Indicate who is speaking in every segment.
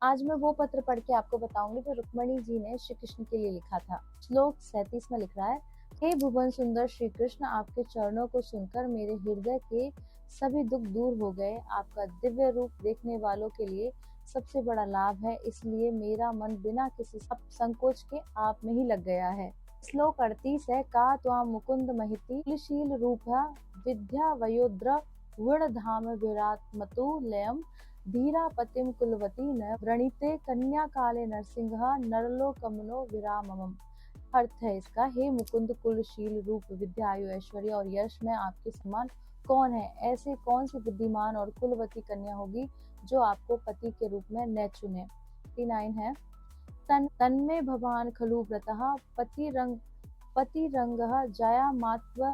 Speaker 1: आज मैं वो पत्र पढ़ के आपको बताऊंगी जो रुक्मणी जी ने श्री कृष्ण के लिए लिखा था। श्लोक 37 में लिख रहा है, हे भुवन सुंदर श्री कृष्ण, आपके चरणों को सुनकर मेरे हृदय के सभी दुख दूर हो गए। आपका दिव्य रूप देखने वालों के लिए सबसे बड़ा लाभ है, इसलिए मेरा मन बिना किसी संकोच के आप में ही लग गया है। श्लोक 38 है, का त्वां मुकुंद महिति कुलशील रूप विद्या वयोद्र विण धाम विराट मतु लयम धीरा पतिम कुलवती न व्रणिते कन्या काले नरसिंह नरलोकमनो विरामम। अर्थ है इसका, हे मुकुंद कुलशील रूप विद्या आयु ऐश्वर्य और यश में आपके समान कौन है। ऐसे कौन सी बुद्धिमान और कुलवती कन्या होगी जो आपको पति के रूप में न चुने। 39 है, तन्मे भवान खलु व्रतः पतिरंगः जया मात्व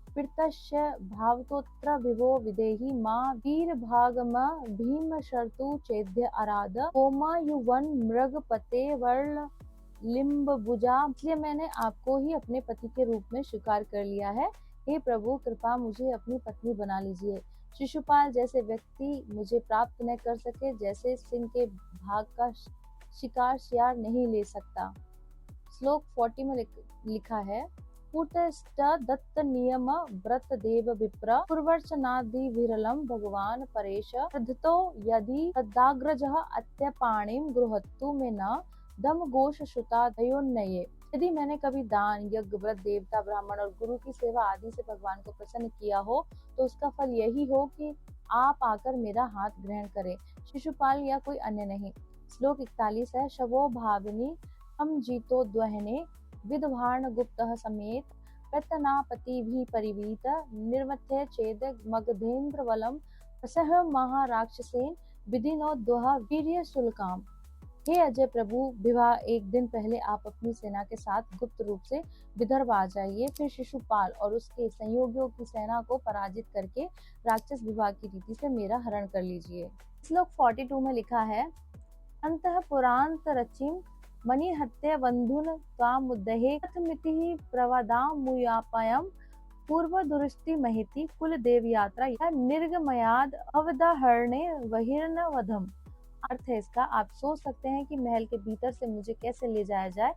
Speaker 1: पीतस्य भावतोत्र विभो विदेहि माँ वीरभागम भीम शर्तु चेद्य आराध होमायुवन मृगपते वर्ल लिम्बभुजा। इसलिए मैंने आपको ही अपने पति के रूप में स्वीकार कर लिया है। हे प्रभु, कृपा मुझे अपनी पत्नी बना लीजिए। शिशुपाल जैसे व्यक्ति मुझे प्राप्त न कर सके, जैसे सिंह के भाग का शिकार शियार नहीं ले सकता। श्लोक 40 में लिखा है, पुतस्त दत्त नियम व्रत देव विप्र पूर्वर्चनादि विरलम भगवान परेश प्रधतो यदि तदाग्रजः अत्यपाणिम गृहत्तु में न दम घोष श्रुता दयोन्नये। यदि मैंने कभी दान यज्ञ व्रत देवता ब्राह्मण और गुरु की सेवा आदि से भगवान को प्रसन्न किया हो तो उसका फल यही हो कि आप आकर मेरा हाथ ग्रहण करें, शिशुपाल या कोई अन्य नहीं। श्लोक 41 है, शवो भाविनी हम जीतो द्वहने विदभार्ण गुप्तः समेत प्रतनापति भी परिवीत निर्मथ्य चेद मगधेन्द्र वलम सह महाराक्षसेन विधिनो द्वह वीर्य शुल्काम। हे अजय प्रभु, विवाह एक दिन पहले आप अपनी सेना के साथ गुप्त रूप से विदर्भ आ जाइए, फिर शिशुपाल और उसके संयोगियों की सेना को पराजित करके राक्षस विवाह की रीति से मेरा हरण कर लीजिए। श्लोक 42 में लिखा है, अंतःपुरांत रचिम मणिहत्य बंधुन त्वामुदहे कथमिति प्रवदामुयापयम पूर्व दुरुस्ति महिति कुल देव यात्रा या निर्गमयाद अवदहरणे वहिर्न वधम। अर्थ है इसका, आप सोच सकते हैं कि महल के भीतर से मुझे कैसे ले जाया जाए।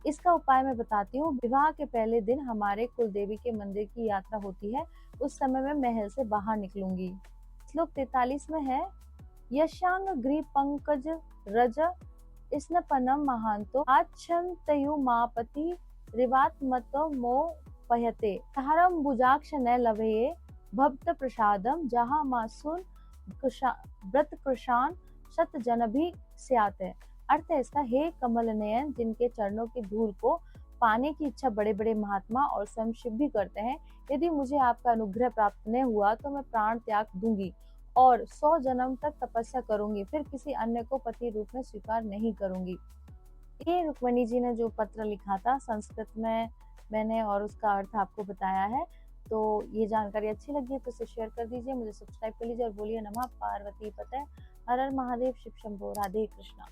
Speaker 1: इसका उपाय मैं बताती हूँ। विवाह के पहले दिन हमारे कुल देवी के मंदिर की यात्रा होती है, उस समय मैं महल से बाहर निकलूंगी। श्लोक 43 में है, यशांग ग्री पंकज रज स्नपनम महांतो आच्छन्तयु मापति रिवात्मतो मो पयते हरम भुजाक्ष न लभये भक्त प्रसादम जहाँ मासुन व्रत कृशान शत जन भी स्यात है। अर्थ है इसका, हे कमल नयन, जिनके चरणों की धूल को पाने की इच्छा बड़े बड़े महात्मा और स्वयं शिव भी करते हैं, यदि मुझे आपका अनुग्रह प्राप्त न हुआ तो मैं प्राण त्याग दूंगी और 100 जन्म तक तपस्या करूंगी, फिर किसी अन्य को पति रूप में स्वीकार नहीं करूंगी। ये रुक्मणी जी ने जो पत्र लिखा था संस्कृत में मैंने और उसका अर्थ आपको बताया है। तो ये जानकारी अच्छी लगी है तो इसे शेयर कर दीजिए, मुझे सब्सक्राइब कर लीजिए और बोलिए नमः पार्वती पते हर हर महादेव शिव शंभो। राधे कृष्णा।